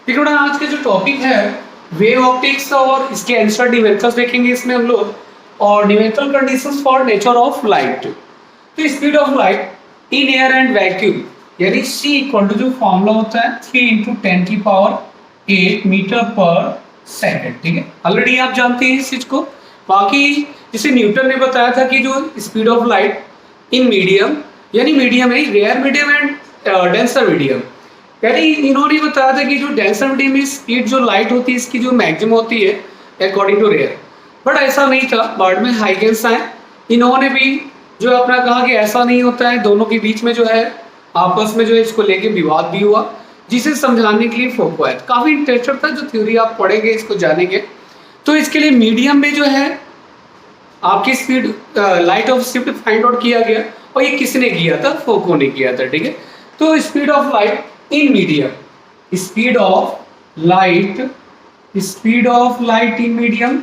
देखो ना, आज का जो टॉपिक है वेव ऑप्टिक्स और इसके आंसर न्यूमेरिकल्स देखेंगे इसमें हम लोग, और numerical conditions for nature of light. तो speed of light in air and vacuum, यानी C इक्वल टू जो फॉर्मूला होता है 3 × 10⁸ मीटर पर सेकेंड। ठीक है, ऑलरेडी आप जानते हैं इस चीज को। बाकी जैसे न्यूटन ने बताया था कि जो speed of light in medium, यानी मीडियम है rare medium and denser medium, यानी इन्होंने बताया था कि जो डेंसर मीडियम में स्पीड जो लाइट होती है इसकी जो मैक्सिमम होती है अकॉर्डिंग टू रेयर। बट ऐसा नहीं था, बाद में हाइगेंस आए, इन्होंने भी जो अपना कहा कि ऐसा नहीं होता है, दोनों के बीच में जो है आपस में जो है इसको लेके विवाद भी हुआ, जिसे समझाने के लिए फोको है। काफी इंटरेस्टेड था, जो थ्योरी आप पढ़ेंगे इसको जानेंगे। तो इसके लिए मीडियम में जो है आपकी speed light of speed find out किया गया, और ये किसने किया था? फोको ने किया था। ठीक है, तो speed of light in medium, speed of light in medium,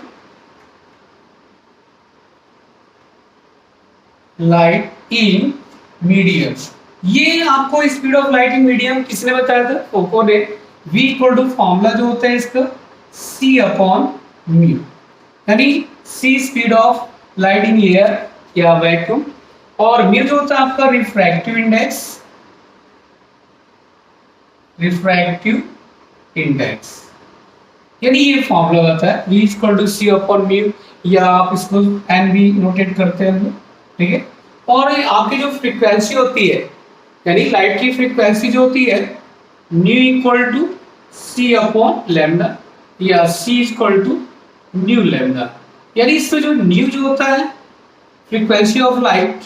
light in medium, ये आपको speed of light in medium किसने बताया था? फोको ने। v इक्वल टू फॉर्मूला जो होता है इसका C/μ, यानी c speed of light in air या वैक्यूम, और म्यू जो होता है आपका रिफ्रैक्टिव इंडेक्स, यानी ये फॉर्मूला होता है v इक्वल टू C/μ, या आप इसको n भी नोटेट करते हैं। ठीक है, और आपकी जो फ्रीक्वेंसी होती है, यानी लाइट की फ्रीक्वेंसी जो होती है न्यू इक्वल टू C/λ, या C equal to nu lambda, यानी इसमें जो न्यू जो होता है फ्रीक्वेंसी ऑफ लाइट,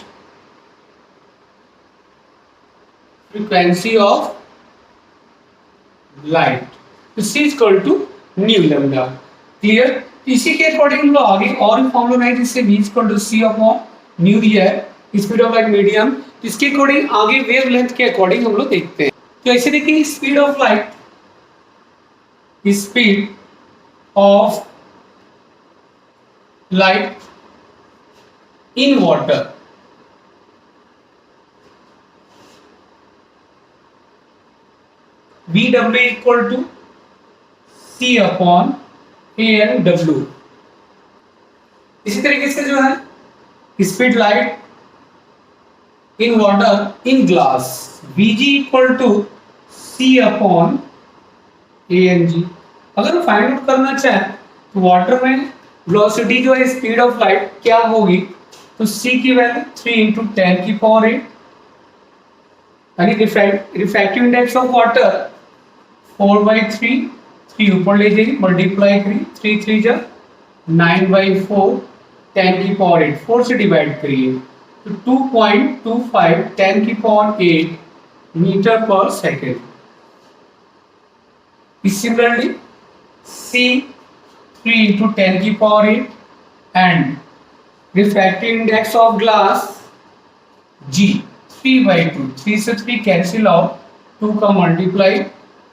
तो C equal to nu lambda. Clear? इसी के अकॉर्डिंग हम लोग आगे और फॉर्मूला नहीं, जिससे v इक्वल टू C/μ दिया है स्पीड ऑफ लाइट मीडियम, इसके अकॉर्डिंग आगे वेव लेंथ के अकॉर्डिंग हम लोग देखते हैं। तो ऐसे देखिए, speed of light in water, VW equal to C/ANW। इसी तरीके से जो है speed light in water in glass, VG equal to C/ANG। अगर फाइंड आउट करना चाहें तो वाटर में वेलोसिटी जो है स्पीड ऑफ लाइट क्या होगी, तो C की वैल्यू 3 × 10⁸, यानी रिफ्रैक्टिव इंडेक्स ऑफ वाटर 4/3, 3 ऊपर ले जाइए, मल्टीप्लाई करिए, 3 3 जा 9/4, 10⁸, 4 से डिवाइड करिए तो 2.25 10⁸ मीटर पर second. Similarly, C 3 × 10⁸, and refractive index of glass G 3/2, 3 से 3 कैंसिल आउट, 2 का मल्टीप्लाई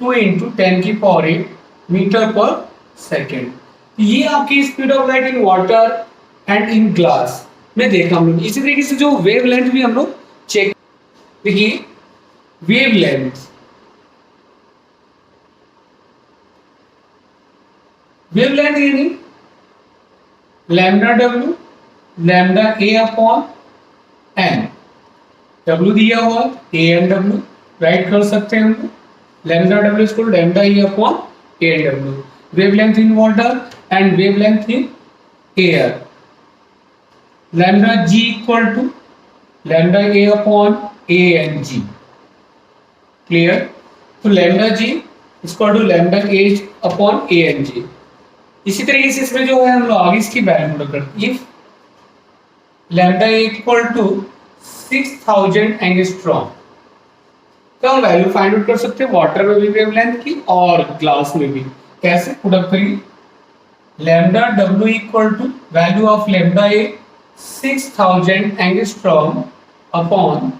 2 × 10⁸ मीटर पर सेकेंड। ये आपकी speed of light in water and in glass में देखा हम लोग। इसी तरीके से जो वेव लेंथ भी हम लोग चेक, देखिए वेव लेंथ यानी λW, λA/n, W दिया हुआ ANW राइट कर सकते हैं हम λW इसको λA/ANW, wavelength in water and wavelength in air, λg equal to λA/ANG। Clear? तो λg इक्वल टू λA/ANG। इसी तरीके से इसमें जो है हम लोग आगे इसकी वैल्यू करते हैं। इफ λ इक्वल टू 6000 एंगस्ट्रॉम, तो हम वैल्यू फाइंड आउट कर सकते हैं वाटर में भी वेवलेंथ की और ग्लास में भी। कैसे? पुट अप करिए, λW equal to value of λA 6000 angstrom upon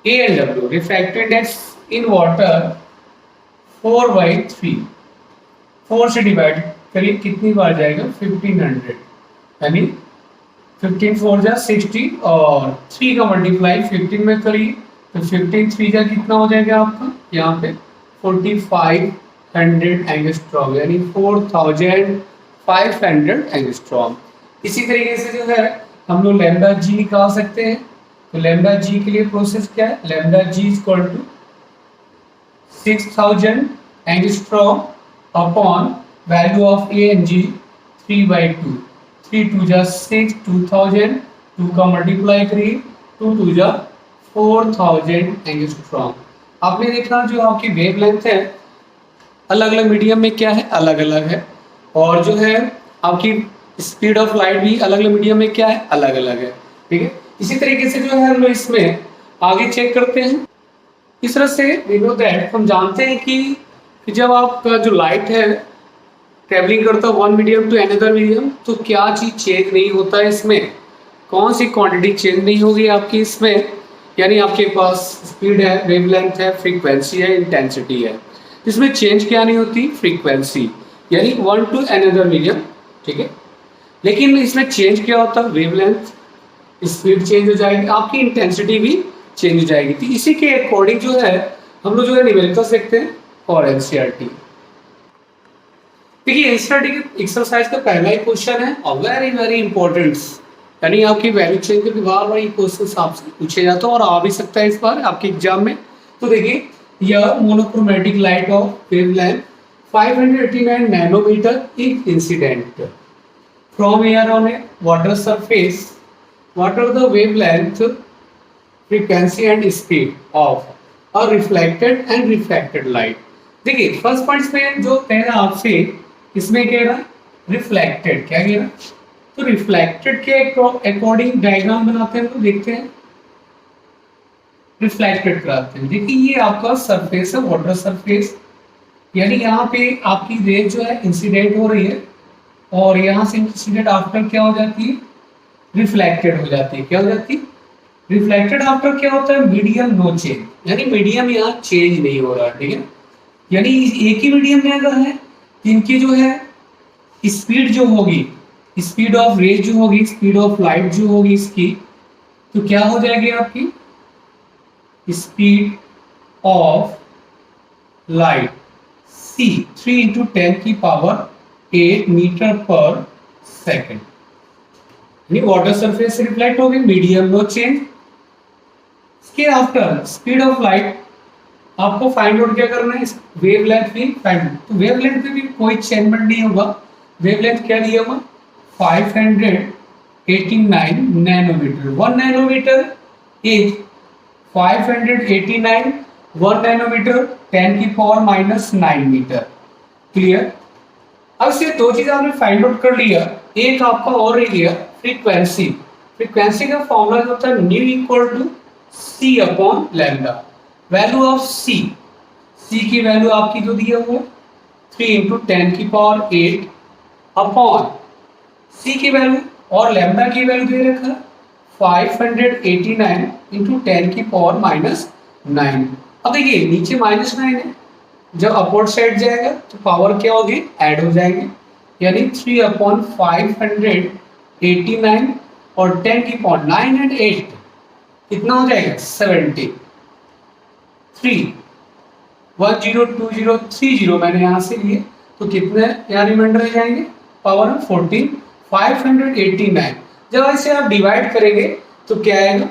ANW, refractive index in water 4/3, 4 से डिवाइड करिए, कितनी बार जाएगा? 1500, यानी 15 4 जा 60 और 3 का मल्टीप्लाई 15 में करिए तो 15 3 जा कितना हो जाएगा आपका यहाँ पे 4500 एंगस्ट्रॉम यानी 4500 एंगस्ट्रॉम। इसी तरीके से जो है हम लोग लैम्डा जी निकाल सकते हैं। तो लैम्डा जी के लिए प्रोसेस क्या है, lambda G equal to 6000 angstrom upon value of A N G 3/2 3 2 जा 6 2000 2 का मल्टीप्लाई करिए 2 2 जा 4000 एंगस्ट्रॉम। आपने देखा जो आपकी वेव लेंथ है अलग अलग मीडियम में क्या है अलग अलग है, और जो है आपकी स्पीड ऑफ लाइट भी अलग अलग मीडियम में क्या है अलग अलग है। ठीक है, इसी तरीके से जो है हम लोग इसमें आगे चेक करते हैं। इस तरह से वी नो दैट हम जानते हैं कि जब आपका जो लाइट है ट्रेवलिंग करता है one medium to another medium तो क्या चीज़ चेंज नहीं होता है, इसमें कौन सी क्वांटिटी चेंज नहीं होगी आपकी इसमें, यानी आपके पास स्पीड है, वेवलेंथ है, फ्रीक्वेंसी है, इंटेंसिटी है। इसमें चेंज क्या नहीं होती, फ्रीक्वेंसी, यानी वन टू अनदर मीडियम। ठीक है, लेकिन इसमें चेंज क्या होता है, वेवलेंथ, स्पीड चेंज हो जाएगी, आपकी इंटेंसिटी भी चेंज हो जाएगी। तो इसी के अकॉर्डिंग जो है हम लोग जो है न्यूमेरिकल्स देखते हैं और एनसीईआरटी। देखिए एनसीईआरटी के एक्सरसाइज का पहला ही क्वेश्चन है और वेरी वेरी इंपॉर्टेंट, यानी आपकी वैल्यू चेंज के बार बार ये क्वेश्चन आपसे पूछे जाते हैं और आ भी सकता है इस बार आपके एग्जाम में। तो देखिए यह monochromatic light of wavelength 589 nanometre if incident from air on a water surface, what are the wavelength, frequency and speed of a reflected and refracted light। देखिए फर्स्ट पॉइंट में जो कह रहा आपसे इसमें कह रहा रिफ्लेक्टेड, क्या कह रहा, तो रिफ्लेक्टेड के अकॉर्डिंग डायग्राम बनाते हैं तो देखते हैं रिफ्लेक्टेड कराते हैं। देखिए ये आपका सरफेस है, वाटर सरफेस, यानी यहाँ पे आपकी रेज जो है इंसिडेंट हो रही है और यहाँ से इंसिडेंट आफ्टर क्या हो जाती है, रिफ्लेक्टेड हो जाती है। क्या हो जाती है, रिफ्लेक्टेड आफ्टर क्या होता है, मीडियम नो चेंज, यानी मीडियम यहाँ चेंज नहीं हो रहा। ठीक है, यानी एक ही मीडियम में अगर है इनकी जो है स्पीड जो होगी, स्पीड ऑफ रेज जो होगी, स्पीड ऑफ लाइट जो होगी इसकी, तो क्या हो जाएगी आपकी स्पीड ऑफ लाइट c 3 × 10 की पावर 8 मीटर पर सेकेंड, यानी वाटर सरफेस से रिफ्लेक्ट हो गई, मीडियम नो चेंज। इसके आफ्टर स्पीड ऑफ लाइट आपको फाइंड आउट क्या करना है, वेवलेंथ भी फाइंड आउट। तो वेवलेंथ में भी कोई चेंजमेंट नहीं होगा, वेवलेंथ क्या दिया हुआ 589 नैनोमीटर। 1 नैनोमीटर इज 589, 1 नैनोमीटर 10 की पावर -9 मीटर। क्लियर, अब से दो चीज आपने फाइंड आउट कर लिया, एक आपका और रह गया फ्रीक्वेंसी। फ्रीक्वेंसी का फॉर्मूला होता है nu equal to C upon lambda. Value of C, C की वैल्यू आपकी जो दिया हुआ 3 × 10 की पावर 8 अपॉन सी की वैल्यू और लैम्डा की वैल्यू दे रखा 589 × 10 की पावर -9। अब देखिए नीचे -9 है, जब अपवर्ड साइड जाएगा तो पावर क्या होगी, ऐड हो जाएंगे, यानी 3/589 और 10 की पावर 9 और 8 कितना हो जाएगा 70। 3 1 0 2 0 3 0 मैंने यहाँ से लिए तो कितने यहाँ रिमाइंडर रह जाएंगे, पावर 14 589। जब ऐसे आप डिवाइड करेंगे तो क्या आएगा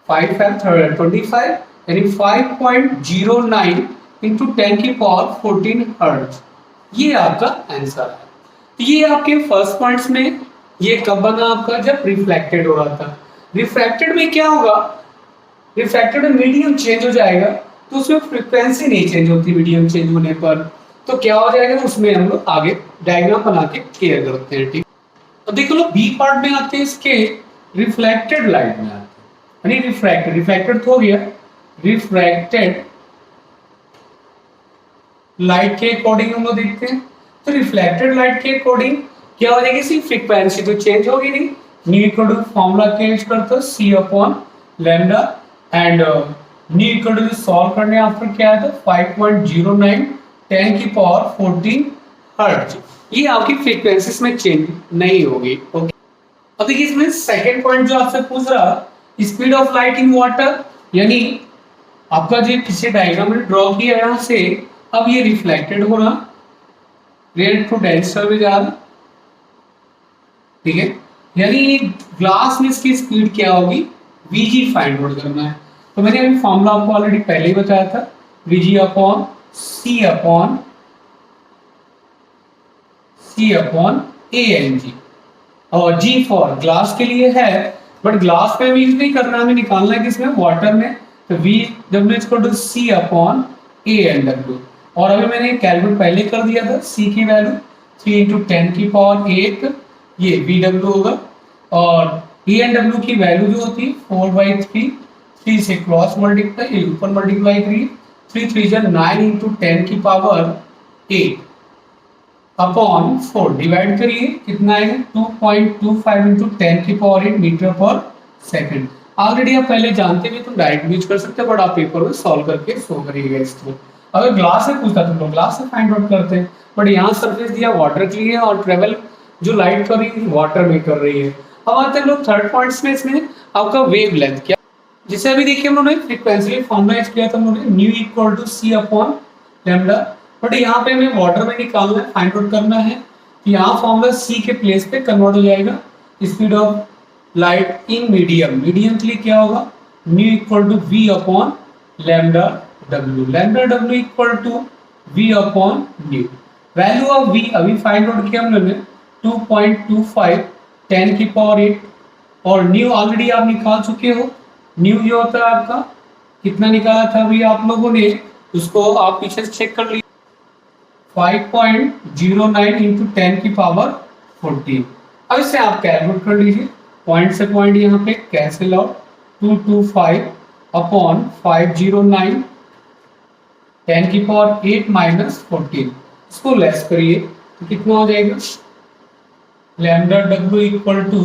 5 25, यानी 5.09 × 10 की पावर 14 हर्ट्ज, ये आपका आंसर है। तो ये आपके फर्स्ट पॉइंट्स में ये कब बना आपका, जब रिफ्लेक्टेड हो रहा था। रिफ्रैक्टेड में क्या होगा, रिफ्रैक्टेड में मीडियम चेंज हो जाएगा तो उसमें फ्रीक्वेंसी नहीं चेंज होती, मीडियम चेंज होने पर तो क्या हो जाएगा, उसमें हम लोग आगे डायग्राम बना के क्लियर करते हैं। ठीक, तो देखो लो बी पार्ट में आते हैं इसके, रिफ्लेक्टेड लाइट में आते हैं, यानी रिफ्रैक्टेड, रिफ्लेक्टेड तो हो गया, रिफ्रैक्टेड लाइट के अकॉर्डिंग हम लोग देखते हैं। तो रिफ्लेक्टेड लाइट के अकॉर्डिंग क्या हो जाएगी, सिर्फ फ्रीक्वेंसी तो चेंज होगी नहीं, nu equal to formula change करते हो C upon lambda and nu equal to solve करने आफ्टर क्या है तो 5.09 10 की पावर 14 हर्ट्ज, ये आपकी फ्रीक्वेंसीज में चेंज नहीं होगी। ओके, अब देखिए इसमें सेकंड पॉइंट जो आपसे पूछ रहा, speed of light in water, यानी आपका जो पीछे डायग्राम में ड्रॉ किया यहाँ से, अब ये रिफ्लेक्टेड हो रहा, रेड टू डेंसर में जा रहा, ठीक है, यानी ग्लास में इसकी स्पीड क्या होगी, Vg फाइंड आउट करना है। तो मैंने अभी फॉर्मूला आपको ऑलरेडी पहले ही बताया था, Vg upon C upon ANG, और G फॉर ग्लास के लिए है, बट ग्लास में भी नहीं करना, हमें निकालना है किसमें, वाटर में, तो W C अपॉन ANW, और अभी मैंने कैलकुलेट पहले कर दिया था, C की वैल्यू 3 इंटू 10 की पावर 8, ये VW होगा, और ANW की वैल्यू जो होती है 4/3, 3 से क्रॉस मल्टीप्लाई, ऊपर मल्टीप्लाई करिए, 3 3 जा 9 इंटू 10 की पावर 8 अपॉन 4 डिवाइड करिए, कितना आएगा 2.25 इंटू 10 की पावर 8 मीटर पर सेकंड। ऑलरेडी आप पहले जानते भी तो डायरेक्ट यूज कर सकते हैं, बट आप पेपर में सॉल्व करके शो करिएगा इसको। अगर ग्लास से पूछता तो लोग ग्लास से फाइंड आउट करते हैं, बट यहाँ सरफेस दिया वाटर के लिए, और ट्रेवल जो लाइट कर रही है वाटर में कर रही है। अब आते हैं लोग थर्ड पॉइंट्स में, इसमें आपका वेव लेंथ क्या, जिसे अभी देखिए हम लोगों ने फ्रीक्वेंसी फॉर्मूला यूज किया था, हम लोगों ने nu equal to C upon lambda, but यहाँ पे हमें वाटर में निकालना है, फाइंड आउट करना है, तो यहाँ फॉर्मूला C के प्लेस पे कन्वर्ट हो जाएगा, speed of light in medium, medium के लिए क्या होगा, nu equal to V upon lambda W equal to V upon nu. Value of V अभी फाइंड आउट किया हम लोगों ने 2.25 10 की पावर 8, और न्यू ऑलरेडी आप निकाल चुके हो, न्यू ये होता है आपका, कितना निकाला था अभी आप लोगों ने, उसको आप पीछे से चेक कर लीजिए, 5.09 इंटू 10 की पावर 14। अब इसे आप कैलकुलेट कर लीजिए, पॉइंट से पॉइंट यहाँ पे कैंसिल आउट, 225 अपॉन 509 10 की पावर 8 माइनस 14, इसको लेस करिए तो कितना हो जाएगा, lambda W equal to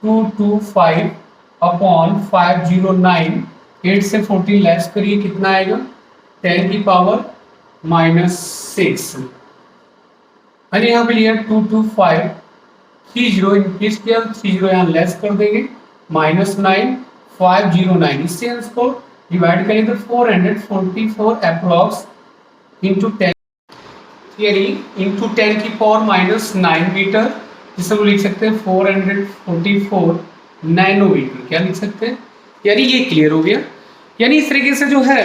225 upon 509, 8 से 14 लेस करिए, कितना आएगा 10 की पावर -6, यानी यहाँ पे लिया 225, 30 इंक्रीज किया, 30 यहाँ लेस कर देंगे, -9 509, इससे इसको डिवाइड करेंगे तो 444 अप्रॉक्स इंटू 10, यानी इंटू 10 की पावर -9 मीटर, जिसे हम लिख सकते हैं 444 नैनोमीटर, क्या लिख सकते हैं, यानी ये क्लियर हो गया। यानी इस तरीके से जो है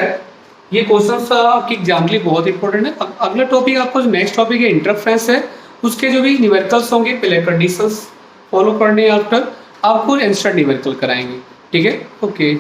ये क्वेश्चन आपकी एग्जाम के लिए बहुत इंपॉर्टेंट है। अगला टॉपिक आपको जो नेक्स्ट टॉपिक है इंटरफेरेंस है, उसके जो भी न्यूमेरिकल्स होंगे पहले कंडीशंस फॉलो करने आफ्टर आपको इंस्टेंट न्यूमेरिकल कराएंगे, ठीक है, ओके।